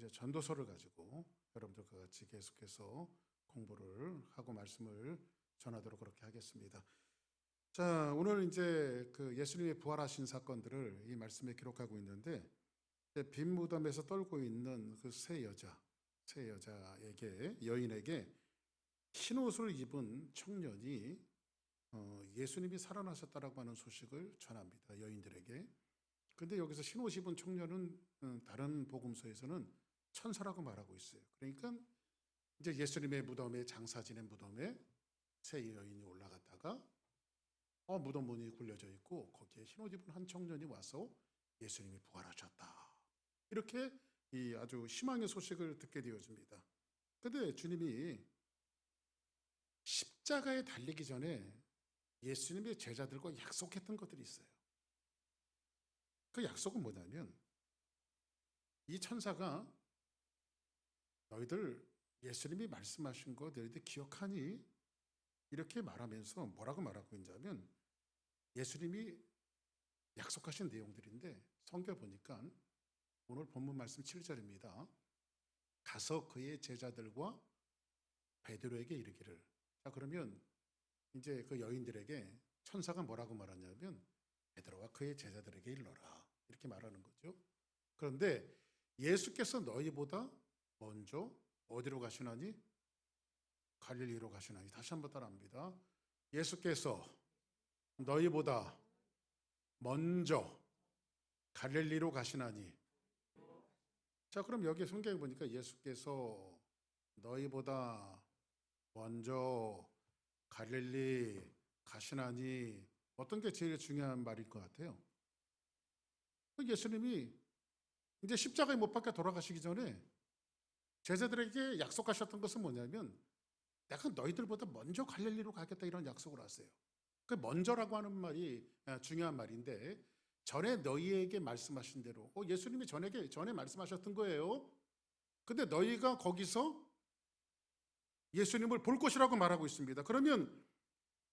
이제 전도서를 가지고 여러분들과 같이 계속해서 공부를 하고 말씀을 전하도록 그렇게 하겠습니다. 자, 오늘 이제 그 예수님의 부활하신 사건들을 이 말씀에 기록하고 있는데, 빈 무덤에서 떨고 있는 그 세 여자에게, 여인에게 흰 옷을 입은 청년이 예수님이 살아나셨다라고 하는 소식을 전합니다. 여인들에게. 근데 여기서 흰 옷 입은 청년은 다른 복음서에서는 천사라고 말하고 있어요. 그러니까 이제 예수님의 무덤에, 장사 지낸 무덤에 세 여인이 올라갔다가 무덤 문이 굴려져 있고 거기에 흰 옷 입은 한 청년이 와서 예수님이 부활하셨다, 이렇게 이 아주 희망의 소식을 듣게 되어집니다. 근데 주님이 십자가에 달리기 전에 예수님의 제자들과 약속했던 것들이 있어요. 그 약속은 뭐냐면, 이 천사가 너희들 예수님이 말씀하신 거 너희들 기억하니? 이렇게 말하면서 뭐라고 말하고 있냐면, 예수님이 약속하신 내용들인데 성경 보니까 오늘 본문 말씀 7절입니다. 가서 그의 제자들과 베드로에게 이르기를. 자, 그러면 이제 그 여인들에게 천사가 뭐라고 말하냐면, 베드로와 그의 제자들에게 일러라, 이렇게 말하는 거죠. 그런데 예수께서 너희보다 먼저 어디로 가시나니? 갈릴리로 가시나니. 다시 한번 따라합니다. 예수께서 너희보다 먼저 갈릴리로 가시나니. 자, 그럼 여기 성경에 보니까 예수께서 너희보다 먼저 갈릴리 가시나니, 어떤 게 제일 중요한 말일 것 같아요? 예수님이 이제 십자가에 못 박혀 돌아가시기 전에 제자들에게 약속하셨던 것은 뭐냐면, 내가 너희들보다 먼저 갈릴리로 가겠다, 이런 약속을 하세요. 그 먼저라고 하는 말이 중요한 말인데, 전에 너희에게 말씀하신 대로 예수님이 전에 말씀하셨던 거예요. 근데 너희가 거기서 예수님을 볼 것이라고 말하고 있습니다. 그러면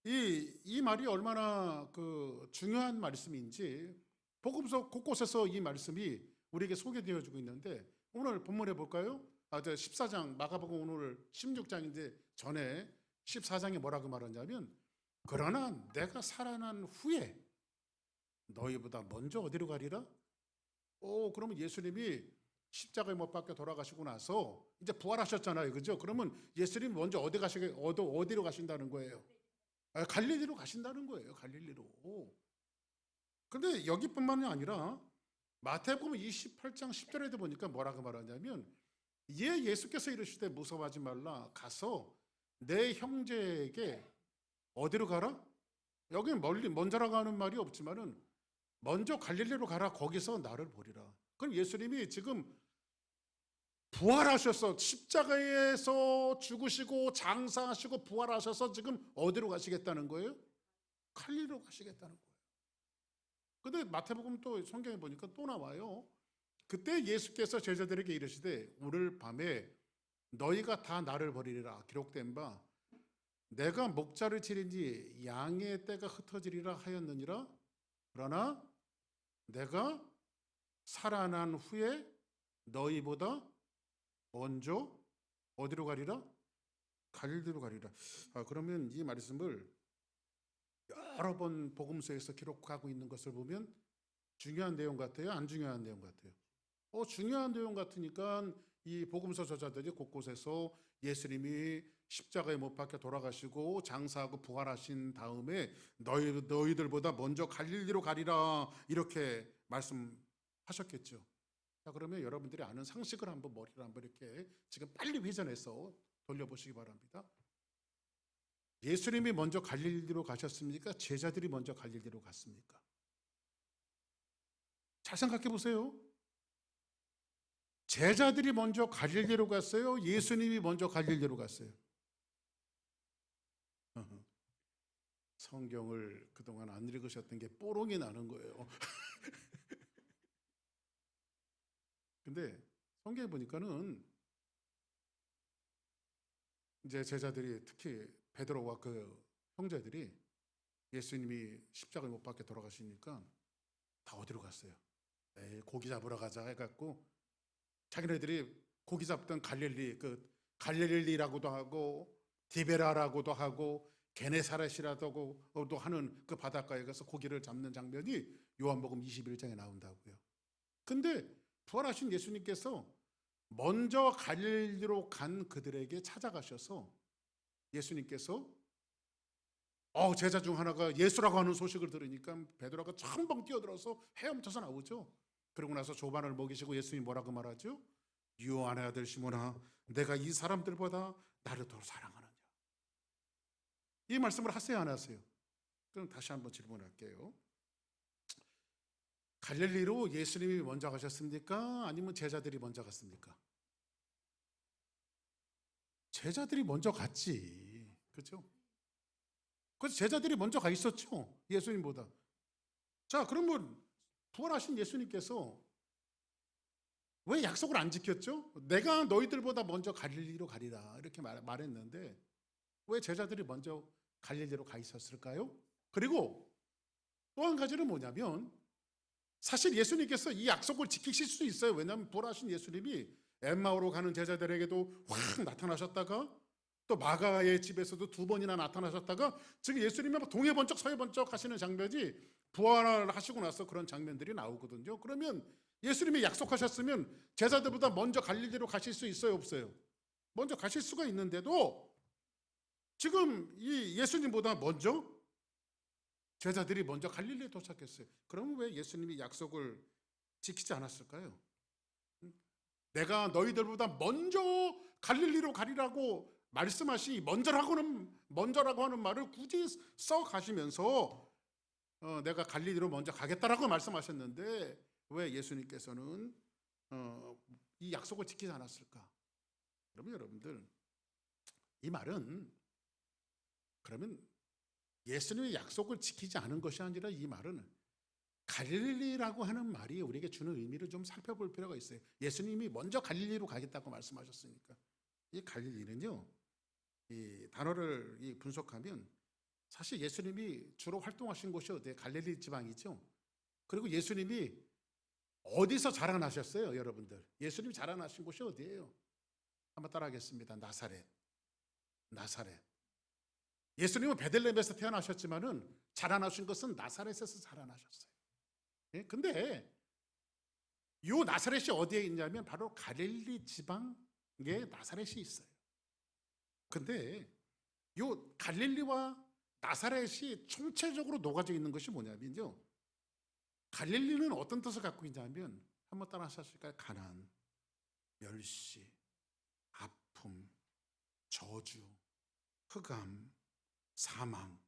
이 말이 얼마나 그 중요한 말씀인지 복음서 곳곳에서 이 말씀이 우리에게 소개되어지고 있는데, 오늘 본문에 볼까요? 14장, 마가복음 오늘 16장인데 전에 14장에 뭐라고 말하냐면, 그러나 내가 살아난 후에 너희보다 먼저 어디로 가리라? 그러면 예수님이 십자가에 못 박혀 돌아가시고 나서 이제 부활하셨잖아요, 그죠? 그러면 예수님이 먼저 어디로 가신다는 거예요? 갈릴리로 가신다는 거예요, 갈릴리로. 근데 여기뿐만이 아니라 마태복음 28장 10절에도 보니까 뭐라고 말하냐면, 예수께서 이르시되 무서워하지 말라, 가서 내 형제에게 어디로 가라? 여기는 먼저라고 하는 말이 없지만은 먼저 갈릴리로 가라, 거기서 나를 보리라. 그럼 예수님이 지금 부활하셔서 십자가에서 죽으시고 장사하시고 부활하셔서 지금 어디로 가시겠다는 거예요? 갈릴리로 가시겠다는 거예요. 근데 마태복음 또 성경에 보니까 또 나와요. 그때 예수께서 제자들에게 이르시되 오늘 밤에 너희가 다 나를 버리리라 기록된 바 내가 목자를 치린지 양의 떼가 흩어지리라 하였느니라. 그러나 내가 살아난 후에 너희보다 먼저 어디로 가리라? 갈릴리로 가리라. 그러면 이 말씀을 여러 번 복음서에서 기록하고 있는 것을 보면 중요한 내용 같아요? 안 중요한 내용 같아요? 중요한 내용 같으니까 이 복음서 저자들이 곳곳에서 예수님이 십자가에 못 박혀 돌아가시고 장사하고 부활하신 다음에 너희들보다 먼저 갈릴리로 가리라, 이렇게 말씀하셨겠죠. 자, 그러면 여러분들이 아는 상식을 한번 머리를 한번 이렇게 지금 빨리 회전해서 돌려보시기 바랍니다. 예수님이 먼저 갈릴리로 가셨습니까? 제자들이 먼저 갈릴리로 갔습니까? 잘 생각해 보세요. 제자들이 먼저 갈릴리로 갔어요? 예수님이 먼저 갈릴리로 갔어요? 성경을 그동안 안 읽으셨던 게 뽀록이 나는 거예요. 근데 성경에 보니까는 이제 제자들이, 특히 베드로와 그 형제들이 예수님이 십자가에 못 박혀 돌아가시니까 다 어디로 갔어요? 고기 잡으러 가자 해갖고 자기네들이 고기 잡던 갈릴리, 그 갈릴리라고도 하고 디베라라고도 하고 게네사렛이라고도 하는 그 바닷가에 가서 고기를 잡는 장면이 요한복음 21장에 나온다고요. 근데 부활하신 예수님께서 먼저 갈릴리로 간 그들에게 찾아가셔서 예수님께서 제자 중 하나가 예수라고 하는 소식을 들으니까 베드로가 첨벙 뛰어들어서 헤엄쳐서 나오죠. 그러고 나서 조반을 먹이시고 예수님이 뭐라고 말하죠? 요한의 아들 시몬아, 내가 이 사람들보다 나를 더 사랑하느냐. 이 말씀을 하세요, 안 하세요? 그럼 다시 한번 질문할게요. 갈릴리로 예수님이 먼저 가셨습니까? 아니면 제자들이 먼저 갔습니까? 제자들이 먼저 갔지. 그렇죠? 그래서 제자들이 먼저 가 있었죠. 예수님보다. 자, 그러면 부활하신 예수님께서 왜 약속을 안 지켰죠? 내가 너희들보다 먼저 갈릴리로 가리라 이렇게 말했는데 왜 제자들이 먼저 갈릴리로 가 있었을까요? 그리고 또 한 가지는 뭐냐면 사실 예수님께서 이 약속을 지키실 수 있어요. 왜냐하면 부활하신 예수님이 엠마오로 가는 제자들에게도 확 나타나셨다가 또 마가의 집에서도 2번이나 나타나셨다가 지금 예수님이 막 동해 번쩍 서해 번쩍 하시는 장면이 부활하시고 나서 그런 장면들이 나오거든요. 그러면 예수님이 약속하셨으면 제자들보다 먼저 갈릴리로 가실 수 있어요, 없어요? 먼저 가실 수가 있는데도 지금 이 예수님보다 먼저 제자들이 먼저 갈릴리에 도착했어요. 그러면 왜 예수님이 약속을 지키지 않았을까요? 내가 너희들보다 먼저 갈릴리로 가리라고 말씀하시 먼저라고 하는 말을 굳이 써 가시면서 내가 갈릴리로 먼저 가겠다라고 말씀하셨는데 왜 예수님께서는 이 약속을 지키지 않았을까? 그러면 여러분들 이 말은 그러면 예수님의 약속을 지키지 않은 것이 아니라 이 말은 갈릴리라고 하는 말이 우리에게 주는 의미를 좀 살펴볼 필요가 있어요. 예수님이 먼저 갈릴리로 가겠다고 말씀하셨으니까 이 갈릴리는요, 이 단어를 분석하면 사실 예수님이 주로 활동하신 곳이 어디예요? 갈릴리 지방이죠. 그리고 예수님이 어디서 자라나셨어요, 여러분들? 예수님이 자라나신 곳이 어디예요? 한번 따라하겠습니다. 나사렛. 예수님은 베들레헴에서 태어나셨지만은 자라나신 것은 나사렛에서 자라나셨어요. 예? 근데 요 나사렛이 어디에 있냐면 바로 갈릴리 지방에 나사렛이 있어요. 근데 요 갈릴리와 나사렛이 총체적으로 녹아져 있는 것이 뭐냐면요, 갈릴리는 어떤 뜻을 갖고 있냐면 한번 따라 하실까요? 가난, 멸시, 아픔, 저주, 흑암, 사망,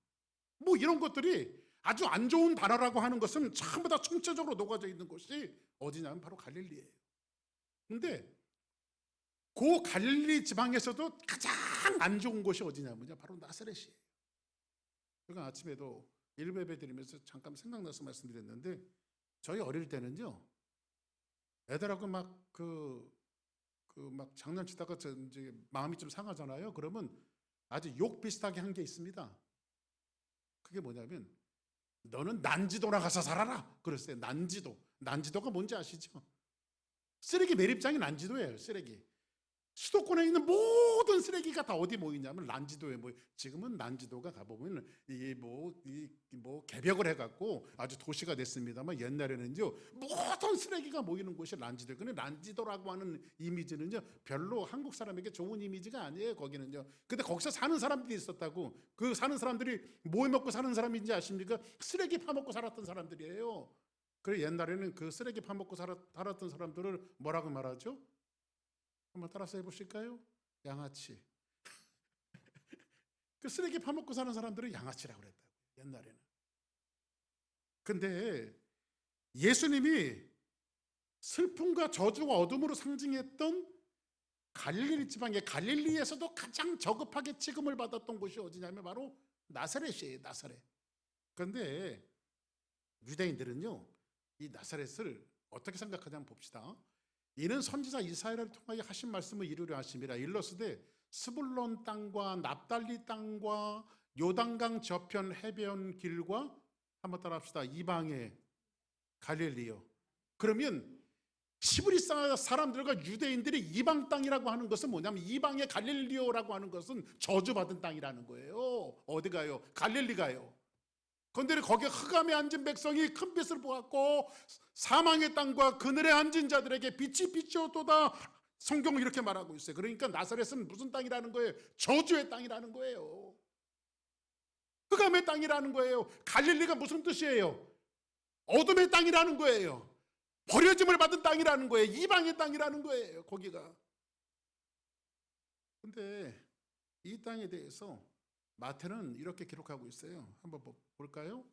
뭐 이런 것들이 아주 안 좋은 단어라고 하는 것은 전부 다 총체적으로 녹아져 있는 곳이 어디냐면 바로 갈릴리예요. 근데 그 갈릴리 지방에서도 가장 안 좋은 곳이 어디냐면요, 바로 나사렛이에요. 제가 아침에도 일베배 드리면서 잠깐 생각나서 말씀드렸는데 저희 어릴 때는요, 애들하고 막 막 장난치다가 이제 마음이 좀 상하잖아요. 그러면 아주 욕 비슷하게 한 게 있습니다. 그게 뭐냐면 너는 난지도나 가서 살아라 그랬어요. 난지도가 뭔지 아시죠? 쓰레기 매립장이 난지도예요. 쓰레기. 수도권에 있는 모든 쓰레기가 다 어디 모이냐면 난지도에 모여. 지금은 난지도가 가보면 이게 뭐 개벽을 해갖고 아주 도시가 됐습니다만 옛날에는요, 모든 쓰레기가 모이는 곳이 난지도. 근데 난지도라고 하는 이미지는요 별로 한국 사람에게 좋은 이미지가 아니에요. 거기는요. 근데 거기서 사는 사람들이 있었다고. 그 사는 사람들이 뭐 먹고 사는 사람인지 아십니까? 쓰레기 파먹고 살았던 사람들이에요. 그래 옛날에는 그 쓰레기 파먹고 살았던 사람들을 뭐라고 말하죠? 한번 따라서 해보실까요? 양아치. 그 쓰레기 파먹고 사는 사람들은 양아치라고 그랬다고, 옛날에는. 근데 예수님이 슬픔과 저주와 어둠으로 상징했던 갈릴리 지방의 갈릴리에서도 가장 저급하게 취급을 받았던 곳이 어디냐면 바로 나사렛이에요. 나사렛. 그런데 유대인들은요, 이 나사렛을 어떻게 생각하냐 한번 봅시다. 이는 선지자 이사야를 통하여 하신 말씀을 이루려 하심이라. 일러스되 스불론 땅과 납달리 땅과 요단강 저편 해변 길과 한번 따라합시다. 이방의 갈릴리요. 그러면 히브리 사람들과 유대인들이 이방 땅이라고 하는 것은 뭐냐면 이방의 갈릴리오라고 하는 것은 저주받은 땅이라는 거예요. 어디 가요? 갈릴리 가요. 그런데 거기에 흑암에 앉은 백성이 큰 빛을 보았고 사망의 땅과 그늘에 앉은 자들에게 빛이 비추었도다. 성경은 이렇게 말하고 있어요. 그러니까 나사렛은 무슨 땅이라는 거예요? 저주의 땅이라는 거예요. 흑암의 땅이라는 거예요. 갈릴리가 무슨 뜻이에요? 어둠의 땅이라는 거예요. 버려짐을 받은 땅이라는 거예요. 이방의 땅이라는 거예요. 거기가. 근데 이 땅에 대해서 마태는 이렇게 기록하고 있어요. 한번 볼까요?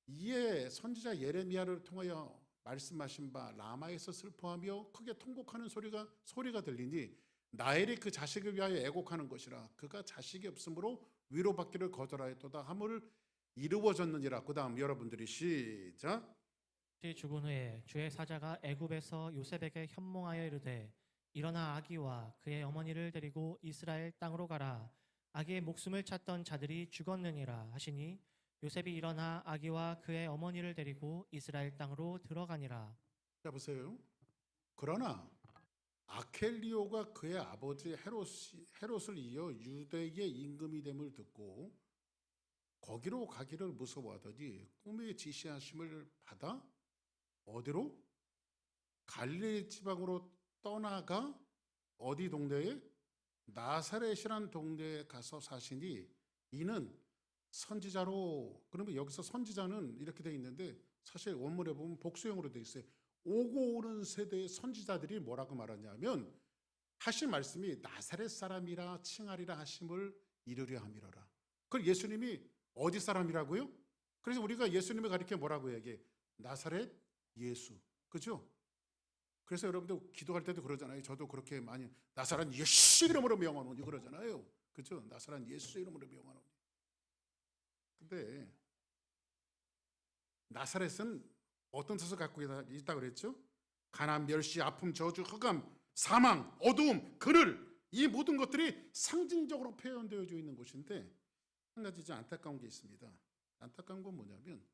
이에 선지자 예레미야를 통하여 말씀하신 바 라마에서 슬퍼하며 크게 통곡하는 소리가 들리니 라헬이 그 자식을 위하여 애곡하는 것이라. 그가 자식이 없으므로 위로받기를 거절하였도다 함을 이루어졌느니라. 그 다음 여러분들이 시작. 죽은 후에 주의 사자가 애굽에서 요셉에게 현몽하여 이르되 일어나 아기와 그의 어머니를 데리고 이스라엘 땅으로 가라. 아기의 목숨을 찾던 자들이 죽었느니라 하시니 요셉이 일어나 아기와 그의 어머니를 데리고 이스라엘 땅으로 들어가니라. 자 보세요. 그러나 아켈리오가 그의 아버지 헤롯을 이어 유대의 임금이 됨을 듣고 거기로 가기를 무서워하더니 꿈의 지시하심을 받아 어디로? 갈릴리 지방으로 떠나가 어디 동네에? 나사렛이란 동네에 가서 사시니 이는 선지자로. 그러면 여기서 선지자는 이렇게 돼 있는데 사실 원문에 보면 복수형으로 돼 있어요. 오고 오는 세대의 선지자들이 뭐라고 말하냐면 하신 말씀이 나사렛 사람이라 칭하리라 하심을 이루려 함이로라. 그럼 예수님이 어디 사람이라고요? 그래서 우리가 예수님을 가리켜 뭐라고 얘기해? 나사렛 예수. 그죠? 그래서 여러분들 기도할 때도 그러잖아요. 저도 그렇게 많이 나사렛 예수 이름으로 명하노니 그러잖아요. 그죠? 나사렛 예수 이름으로 명하노니. 근데 나사렛은 어떤 뜻을 갖고 있다 그랬죠? 가난, 멸시, 아픔, 저주, 흑암, 사망, 어두움, 그늘, 이 모든 것들이 상징적으로 표현되어져 있는 곳인데 한 가지 좀 안타까운 게 있습니다. 안타까운 건 뭐냐면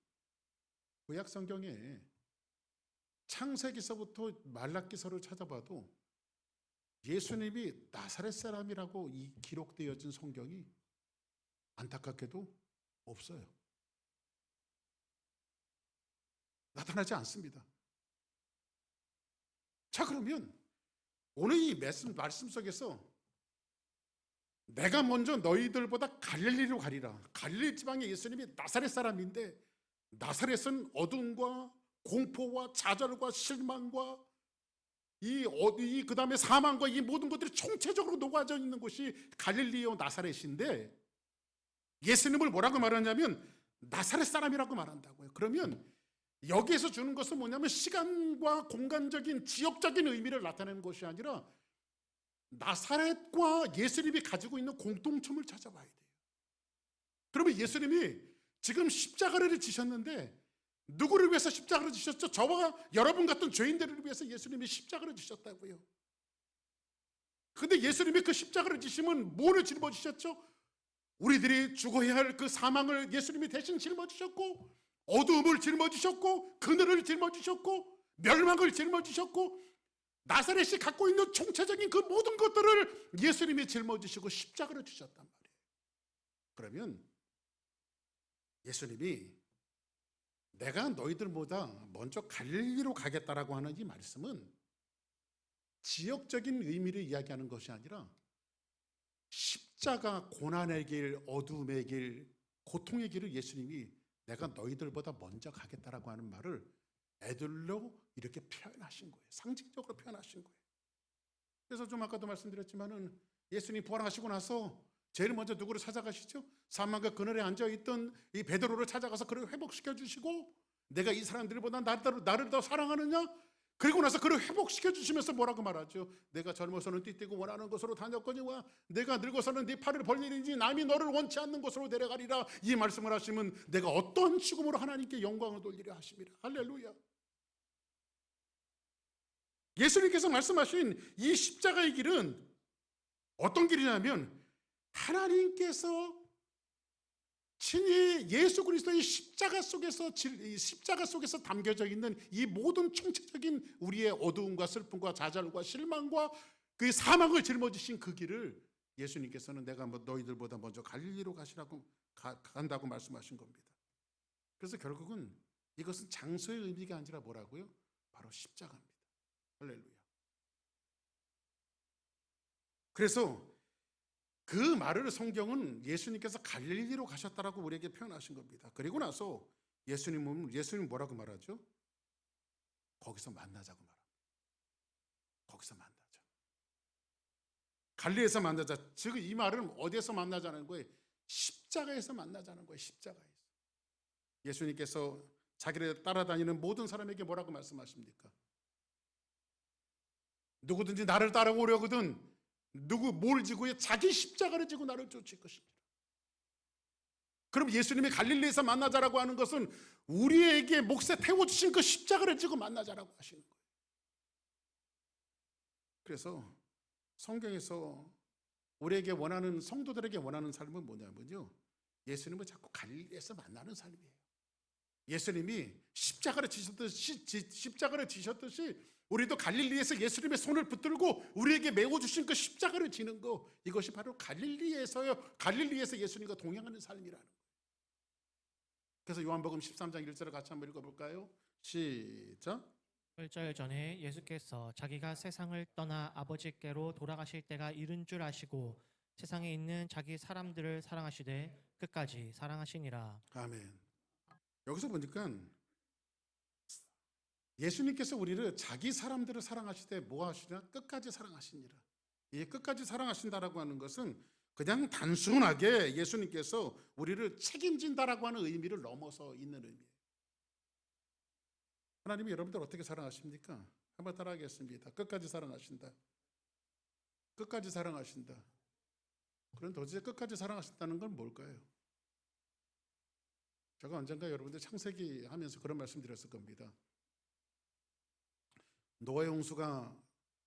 구약 성경에 창세기서부터 말라기서를 찾아봐도 예수님이 나사렛 사람이라고 이 기록되어진 성경이 안타깝게도 없어요. 나타나지 않습니다. 자, 그러면 오늘 이 말씀 속에서 내가 먼저 너희들보다 갈릴리로 가리라. 갈릴리 지방의 예수님이 나사렛 사람인데 나사렛은 어둠과 공포와 좌절과 실망과 그 다음에 사망과 이 모든 것들이 총체적으로 녹아져 있는 곳이 갈릴리오 나사렛인데 예수님을 뭐라고 말하냐면 나사렛 사람이라고 말한다고요. 그러면 여기에서 주는 것은 뭐냐면 시간과 공간적인 지역적인 의미를 나타내는 것이 아니라 나사렛과 예수님이 가지고 있는 공통점을 찾아봐야 돼요. 그러면 예수님이 지금 십자가를 지셨는데 누구를 위해서 십자가를 지셨죠? 저와 여러분 같은 죄인들을 위해서 예수님이 십자가를 지셨다고요. 근데 예수님이 그 십자가를 지시면 뭐를 짊어지셨죠? 우리들이 죽어야 할 그 사망을 예수님이 대신 짊어지셨고 어두움을 짊어지셨고 그늘을 짊어지셨고 멸망을 짊어지셨고 나사렛이 갖고 있는 총체적인 그 모든 것들을 예수님이 짊어지시고 십자가를 주셨단 말이에요. 그러면 예수님이 내가 너희들보다 먼저 갈릴리로 가겠다라고 하는 이 말씀은 지역적인 의미를 이야기하는 것이 아니라 십자가 고난의 길, 어둠의 길, 고통의 길을 예수님이 내가 너희들보다 먼저 가겠다라고 하는 말을 애들로 이렇게 표현하신 거예요. 상징적으로 표현하신 거예요. 그래서 좀 아까도 말씀드렸지만은 예수님 부활하시고 나서 제일 먼저 누구를 찾아가시죠? 사망과 그늘에 앉아있던 이 베드로를 찾아가서 그를 회복시켜 주시고 내가 이 사람들보다 나를 더 사랑하느냐? 그리고 나서 그를 회복시켜 주시면서 뭐라고 말하죠? 내가 젊어서는 띠띠고 원하는 곳으로 다녔거니와 내가 늙어서는 네 팔을 벌리는지 남이 너를 원치 않는 곳으로 데려가리라. 이 말씀을 하시면 내가 어떤 죽음으로 하나님께 영광을 돌리려 하십니다. 할렐루야. 예수님께서 말씀하신 이 십자가의 길은 어떤 길이냐면 하나님께서 친히 예수 그리스도의 십자가 속에서 이 십자가 속에서 담겨져 있는 이 모든 총체적인 우리의 어두움과 슬픔과 좌절과 실망과 그 사망을 짊어지신 그 길을 예수님께서는 내가 뭐 너희들보다 먼저 갈릴리로 가시라고 간다고 말씀하신 겁니다. 그래서 결국은 이것은 장소의 의미가 아니라 뭐라고요? 바로 십자가입니다. 할렐루야. 그래서 그 말을 성경은 예수님께서 갈릴리로 가셨다라고 우리에게 표현하신 겁니다. 그리고 나서 예수님 뭐라고 말하죠? 거기서 만나자고 말합니다. 거기서 만나자. 갈릴리에서 만나자. 즉 이 말은 어디에서 만나자는 거예요? 십자가에서 만나자는 거예요. 십자가에서. 예수님께서 자기를 따라다니는 모든 사람에게 뭐라고 말씀하십니까? 누구든지 나를 따라오려거든 뭘 지고 자기 십자가를 지고 나를 쫓을 것이니라. 그럼 예수님이 갈릴리에서 만나자라고 하는 것은 우리에게 몫에 태워주신 그 십자가를 지고 만나자라고 하시는 거예요. 그래서 성경에서 우리에게 원하는, 성도들에게 원하는 삶은 뭐냐면요, 예수님을 자꾸 갈릴리에서 만나는 삶이에요. 예수님이 십자가를 지셨듯이 우리도 갈릴리에서 예수님의 손을 붙들고 우리에게 메워주신 그 십자가를 지는 거, 이것이 바로 갈릴리에서 예수님과 동행하는 삶이라는 거예요. 그래서 요한복음 13장 1절을 같이 한번 읽어볼까요? 시작. 일절 전에 예수께서 자기가 세상을 떠나 아버지께로 돌아가실 때가 이른 줄 아시고 세상에 있는 자기 사람들을 사랑하시되 끝까지 사랑하시니라. 아멘. 여기서 보니까 예수님께서 우리를 자기 사람들을 사랑하시되 뭐 하시냐? 끝까지 사랑하시니라. 이 끝까지 사랑하신다라고 하는 것은 그냥 단순하게 예수님께서 우리를 책임진다라고 하는 의미를 넘어서 있는 의미예요. 하나님이 여러분들 어떻게 사랑하십니까? 한번 따라하겠습니다. 끝까지 사랑하신다. 끝까지 사랑하신다. 그럼 도대체 끝까지 사랑하신다는 건 뭘까요? 제가 언젠가 여러분들 창세기 하면서 그런 말씀 드렸을 겁니다. 노아의 홍수가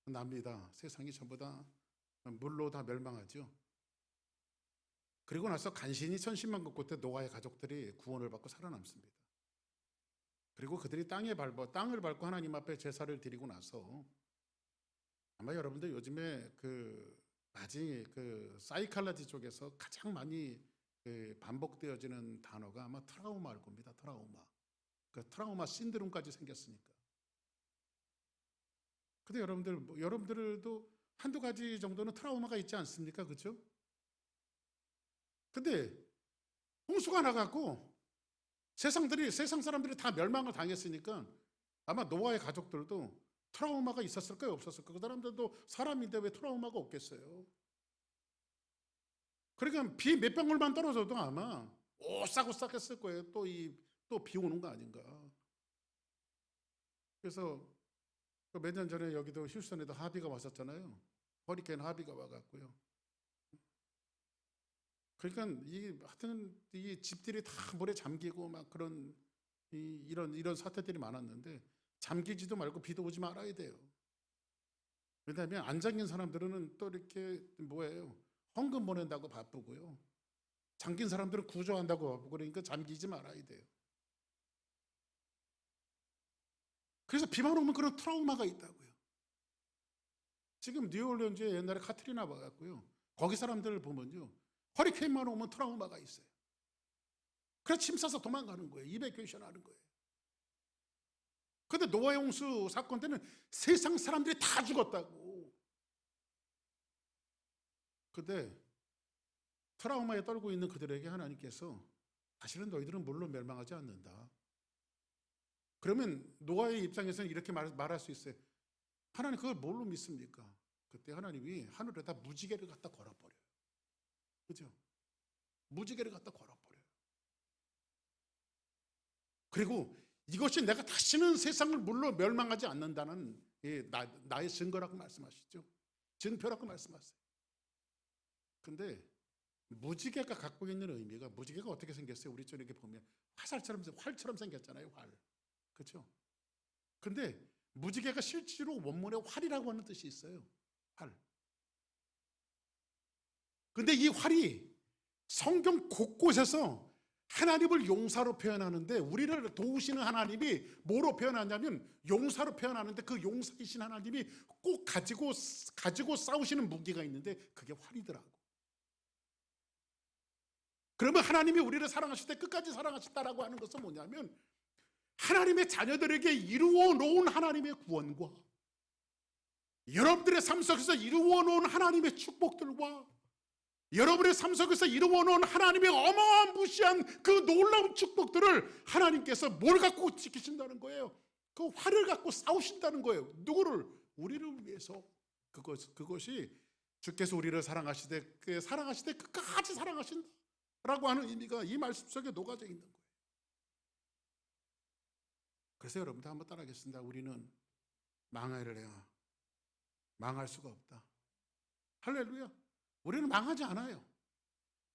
납니다. 세상이 전부 다 물로 다 멸망하죠. 그리고 나서 간신히 천신만 걷고 때 노아의 가족들이 구원을 받고 살아남습니다. 그리고 그들이 땅을 밟고 하나님 앞에 제사를 드리고 나서, 아마 여러분들 요즘에 사이칼라지 쪽에서 가장 많이 반복되어지는 단어가 아마 트라우마일 겁니다. 트라우마. 그 트라우마 신드롬까지 생겼으니까. 근데 여러분들도 한두 가지 정도는 트라우마가 있지 않습니까? 그렇죠? 근데 홍수가 나갖고 세상 사람들이 다 멸망을 당했으니까 아마 노아의 가족들도 트라우마가 있었을까요? 없었을까요? 그 사람들도 사람인데 왜 트라우마가 없겠어요? 그러니까 비 몇 방울만 떨어져도 아마 오싹오싹했을 거예요. 또 비 오는 거 아닌가. 그래서 몇 년 전에 여기도 휴스턴에도 하비가 왔었잖아요. 허리케인 하비가 와갖고요. 그러니까 하여튼 이 집들이 다 물에 잠기고 막 이런 사태들이 많았는데, 잠기지도 말고 비도 오지 말아야 돼요. 왜냐하면 안 잠긴 사람들은 또 이렇게 헌금 보낸다고 바쁘고요. 잠긴 사람들은 구조한다고 바쁘고, 그러니까 잠기지 말아야 돼요. 그래서 비만 오면 그런 트라우마가 있다고요. 지금 뉴올리언즈에 옛날에 카트리나 와갖고요. 거기 사람들을 보면요, 허리케인만 오면 트라우마가 있어요. 그래서 짐 싸서 도망가는 거예요. 이베큐에이션 하는 거예요. 근데 노아의 홍수 사건 때는 세상 사람들이 다 죽었다고. 근데 트라우마에 떨고 있는 그들에게 하나님께서 사실은 너희들은 물로 멸망하지 않는다. 그러면 노아의 입장에서는 이렇게 말할 수 있어요. 하나님 그걸 뭘로 믿습니까? 그때 하나님이 하늘에다 무지개를 갖다 걸어버려요. 그죠? 무지개를 갖다 걸어버려요. 그리고 이것이 내가 다시는 세상을 물로 멸망하지 않는다는 나의 증거라고 말씀하시죠. 증표라고 말씀하세요. 근데 무지개가 갖고 있는 의미가, 무지개가 어떻게 생겼어요? 우리 쪽 이렇게 보면 활처럼 생겼잖아요. 활. 그렇죠? 근데 무지개가 실제로 원문에 활이라고 하는 뜻이 있어요. 활. 근데 이 활이 성경 곳곳에서 하나님을 용사로 표현하는데 우리를 도우시는 하나님이 뭐로 표현하냐면 용사로 표현하는데 그 용사이신 하나님이 꼭 가지고 싸우시는 무기가 있는데 그게 활이더라고. 그러면 하나님이 우리를 사랑하실 때 끝까지 사랑하신다라고 하는 것은 뭐냐면 하나님의 자녀들에게 이루어 놓은 하나님의 구원과 여러분들의 삶 속에서 이루어 놓은 하나님의 축복들과 여러분의 삶 속에서 이루어 놓은 하나님의 어마무시한 그 놀라운 축복들을 하나님께서 뭘 갖고 지키신다는 거예요? 그 활을 갖고 싸우신다는 거예요. 누구를? 우리를 위해서. 그것이 주께서 우리를 사랑하시되 끝까지 사랑하신다라고 하는 의미가 이 말씀 속에 녹아져 있는 거예요. 그래서 여러분들 한번 따라하겠습니다. 우리는 망하리라 해야 망할 수가 없다. 할렐루야. 우리는 망하지 않아요.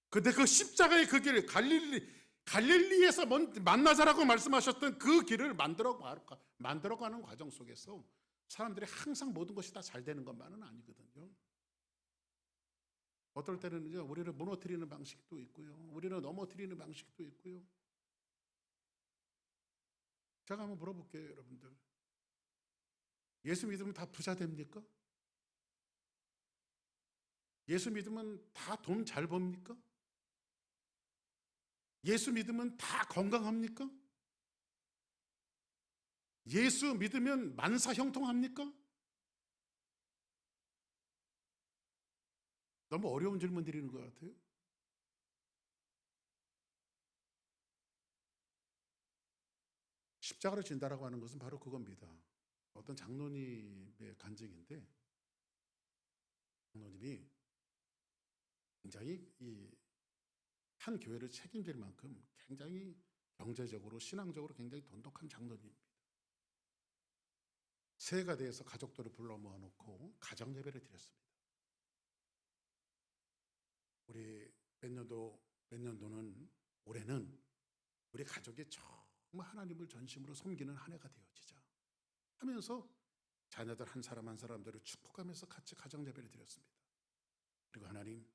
근데 그 십자가의 그 길을 갈릴리에서 만나자라고 말씀하셨던 그 길을 만들어가는 과정 속에서 사람들이 항상 모든 것이 다 잘 되는 것만은 아니거든요. 어떨 때는 우리를 무너뜨리는 방식도 있고요. 우리를 넘어뜨리는 방식도 있고요. 제가 한번 물어볼게요, 여러분들. 예수 믿으면 다 부자 됩니까? 예수 믿으면 다 돈 잘 법니까? 예수 믿으면 다 건강합니까? 예수 믿으면 만사 형통합니까? 너무 어려운 질문 드리는 것 같아요. 십자가를 진다라고 하는 것은 바로 그겁니다. 어떤 장로님의 간증인데, 장로님이 굉장히 이 한 교회를 책임질 만큼 굉장히 경제적으로 신앙적으로 굉장히 돈독한 장로님입니다. 새해가 돼서 가족들을 불러 모아놓고 가정 예배를 드렸습니다. 우리 몇 년도는 올해는 우리 가족이 정말 하나님을 전심으로 섬기는 한 해가 되어지자 하면서 자녀들 한 사람 한 사람들을 축복하면서 같이 가정 예배를 드렸습니다. 그리고 하나님,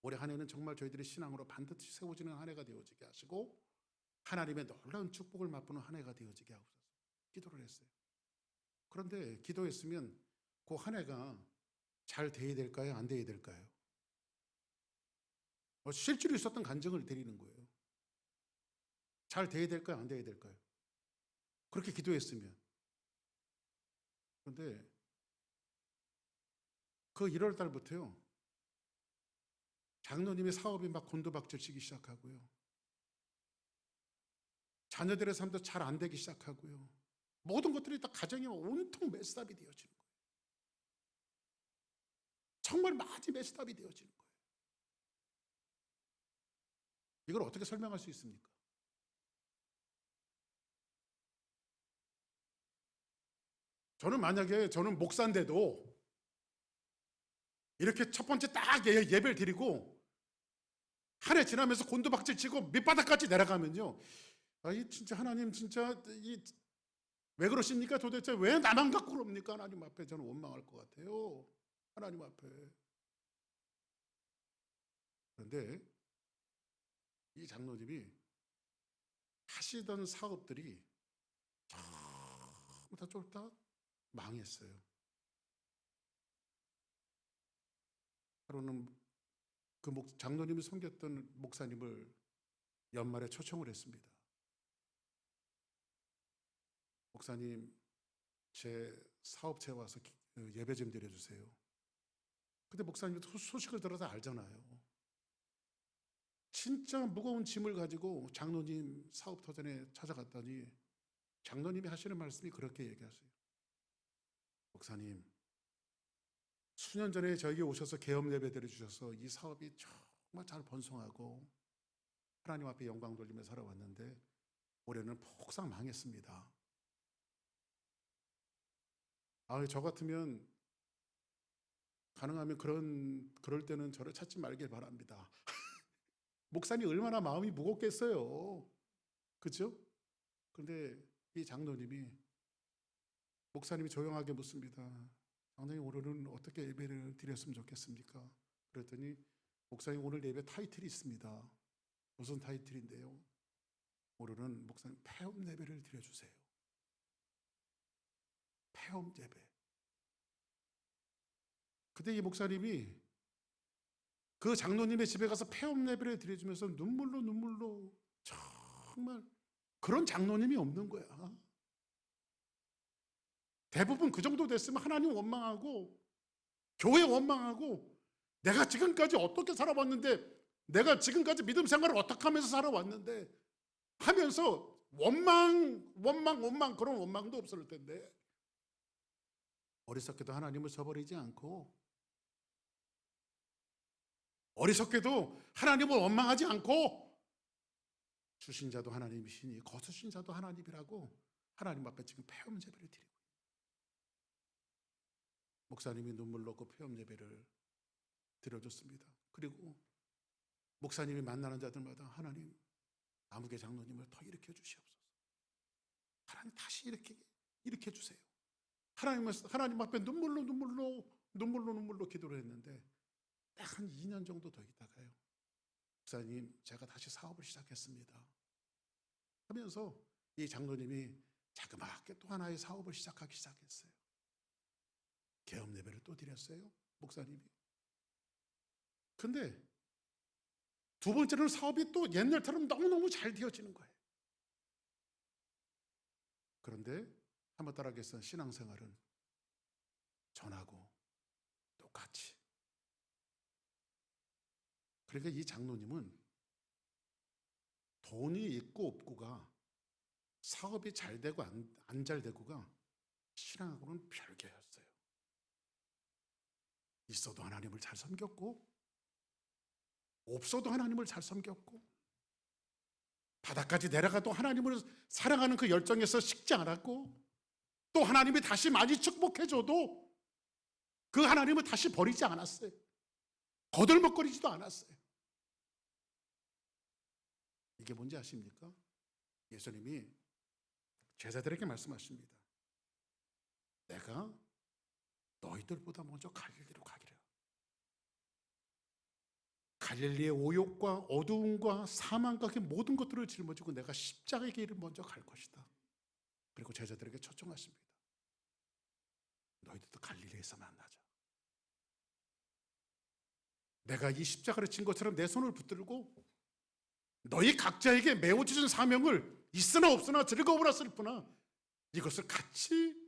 올해 한 해는 정말 저희들의 신앙으로 반드시 세워지는 한 해가 되어지게 하시고 하나님의 놀라운 축복을 맛보는 한 해가 되어지게 하옵소서 기도를 했어요. 그런데 기도했으면 그 한 해가 잘 돼야 될까요? 안 돼야 될까요? 실제로 있었던 간증을 드리는 거예요. 잘 돼야 될까요? 안 돼야 될까요? 그렇게 기도했으면. 그런데 그 1월 달부터요, 장로님의 사업이 막 곤두박질치기 시작하고요. 자녀들의 삶도 잘 안 되기 시작하고요. 모든 것들이 다 가정이 온통 메스답이 되어지는 거예요. 정말 많이 메스답이 되어지는 거예요. 이걸 어떻게 설명할 수 있습니까? 저는 목사인데도 이렇게 첫 번째 딱 예배를 드리고 한 해 지나면서 곤두박질 치고 밑바닥까지 내려가면요, 이 진짜 하나님 진짜 왜 그러십니까? 도대체 왜 나만 갖고 그럽니까? 하나님 앞에 저는 원망할 것 같아요. 하나님 앞에. 그런데 이 장로님이 하시던 사업들이 전부 다 쫄딱 망했어요. 하루는 그 장로님이 섬겼던 목사님을 연말에 초청을 했습니다. 목사님, 제 사업체에 와서 예배 좀 드려주세요. 근데 목사님이 소식을 들어서 알잖아요. 진짜 무거운 짐을 가지고 장로님 사업 터전에 찾아갔더니 장로님이 하시는 말씀이 그렇게 얘기하세요. 목사님, 수년 전에 저에게 오셔서 개업 예배 드려주셔서 이 사업이 정말 잘 번성하고 하나님 앞에 영광 돌리며 살아왔는데 올해는 폭삭 망했습니다. 저 같으면 가능하면 그럴 때는 저를 찾지 말길 바랍니다. 목사님 얼마나 마음이 무겁겠어요. 그렇죠? 그런데 이 장로님이, 목사님이 조용하게 묻습니다. 장로님, 오늘은 어떻게 예배를 드렸으면 좋겠습니까? 그랬더니 목사님, 오늘 예배 타이틀이 있습니다. 무슨 타이틀인데요? 모르는 목사님 폐업 예배를 드려주세요. 폐업 예배. 그때 이 목사님이 그 장로님의 집에 가서 폐업 예배를 드려주면서 눈물로 정말 그런 장로님이 없는 거야. 대부분 그 정도 됐으면 하나님 원망하고 교회 원망하고 내가 지금까지 어떻게 살아왔는데, 내가 지금까지 믿음 생활을 어떻게 하면서 살아왔는데 하면서 원망 그런 원망도 없을 텐데, 어리석게도 하나님을 저버리지 않고, 어리석게도 하나님을 원망하지 않고, 주신 자도 하나님이시니 거두신 자도 하나님이라고 하나님 앞에 지금 폐업 예배를 드리고, 목사님이 눈물 넣고 폐업 예배를 드려줬습니다. 그리고 목사님이 만나는 자들마다 하나님, 아무개 장로님을 더 일으켜 주시옵소서. 하나님 다시 일으켜 주세요. 하나님 앞에 눈물로 기도를 했는데 딱 한 2년 정도 더 있다가요, 목사님 제가 다시 사업을 시작했습니다 하면서 이 장로님이 자그맣게 또 하나의 사업을 시작하기 시작했어요. 개업 예배를 또 드렸어요, 목사님이. 근데 두 번째는 사업이 또 옛날처럼 너무너무 잘 되어지는 거예요. 그런데 한번 따라하겠어, 신앙생활은 전하고 똑같이. 그러니까 이 장로님은 돈이 있고 없고가, 사업이 잘 되고 안 잘 되고가 신앙하고는 별개였어요. 있어도 하나님을 잘 섬겼고 없어도 하나님을 잘 섬겼고, 바닥까지 내려가도 하나님을 사랑하는 그 열정에서 식지 않았고, 또 하나님이 다시 많이 축복해줘도 그 하나님을 다시 버리지 않았어요. 거들먹거리지도 않았어요. 이게 뭔지 아십니까? 예수님이 제자들에게 말씀하십니다. 내가 너희들보다 먼저 갈릴리로 가기를. 갈릴리의 오욕과 어두움과 사망과 그 모든 것들을 짊어지고 내가 십자가의 길을 먼저 갈 것이다. 그리고 제자들에게 초청하십니다. 너희들도 갈릴리에서 만나자. 내가 이 십자가를 진 것처럼 내 손을 붙들고 너희 각자에게 매우 주신 사명을 있으나 없으나 즐거우나 슬프나 이것을 같이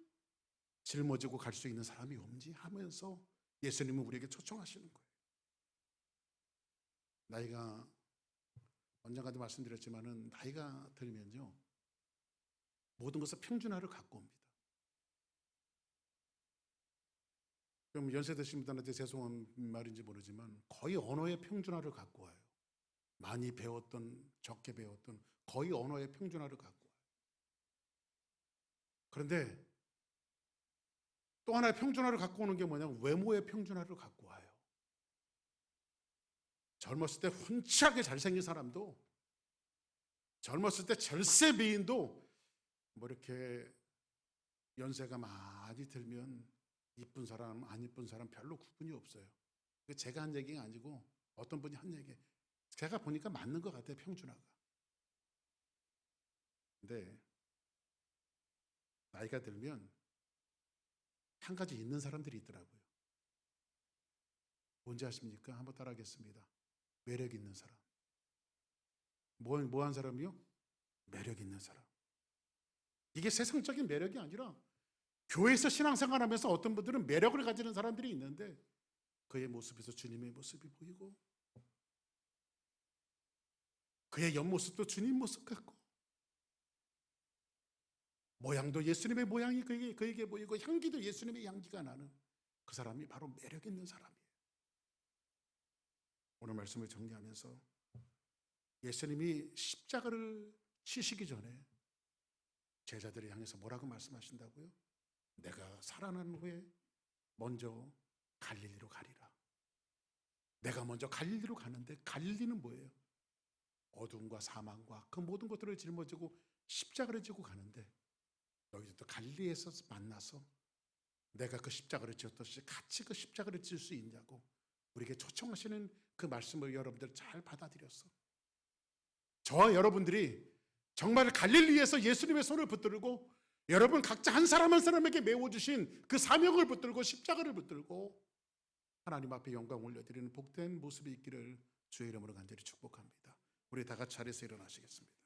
짊어지고 갈 수 있는 사람이 없지 하면서 예수님은 우리에게 초청하시는 거예요. 나이가, 언젠가도 말씀드렸지만은 나이가 들면요, 모든 것을 평준화를 갖고 옵니다. 좀 연세 드신 분들한테 죄송한 말인지 모르지만 거의 언어의 평준화를 갖고 와요. 많이 배웠던 적게 배웠던 거의 언어의 평준화를 갖고 와요. 그런데 또 하나의 평준화를 갖고 오는 게 뭐냐면 외모의 평준화를 갖고 와요. 젊었을 때 훈치하게 잘생긴 사람도, 젊었을 때 절세 미인도 뭐 이렇게 연세가 많이 들면 이쁜 사람 안 이쁜 사람 별로 구분이 없어요. 제가 한 얘기가 아니고 어떤 분이 한 얘기, 제가 보니까 맞는 것 같아요, 평준화가. 근데 나이가 들면 한 가지 있는 사람들이 있더라고요. 뭔지 아십니까? 한번 따라하겠습니다. 매력 있는 사람. 뭐한 사람이요? 매력 있는 사람. 이게 세상적인 매력이 아니라 교회에서 신앙생활하면서 어떤 분들은 매력을 가지는 사람들이 있는데 그의 모습에서 주님의 모습이 보이고, 그의 옆모습도 주님 모습 같고, 모양도 예수님의 모양이 그에게 보이고, 향기도 예수님의 향기가 나는 그 사람이 바로 매력 있는 사람이에요. 오늘 말씀을 정리하면서 예수님이 십자가를 치시기 전에 제자들을 향해서 뭐라고 말씀하신다고요? 내가 살아난 후에 먼저 갈릴리로 가리라. 내가 먼저 갈릴리로 가는데, 갈릴리는 뭐예요? 어둠과 사망과 그 모든 것들을 짊어지고 십자가를 지고 가는데, 너희들도 갈릴리에서 만나서 내가 그 십자가를 지었듯이 같이 그 십자가를 질 수 있냐고 우리에게 초청하시는 그 말씀을 여러분들 잘 받아들였어. 저와 여러분들이 정말 갈릴리에서 예수님의 손을 붙들고 여러분 각자 한 사람 한 사람에게 메워주신 그 사명을 붙들고 십자가를 붙들고 하나님 앞에 영광 올려드리는 복된 모습이 있기를 주의 이름으로 간절히 축복합니다. 우리 다 같이 자리에서 일어나시겠습니다.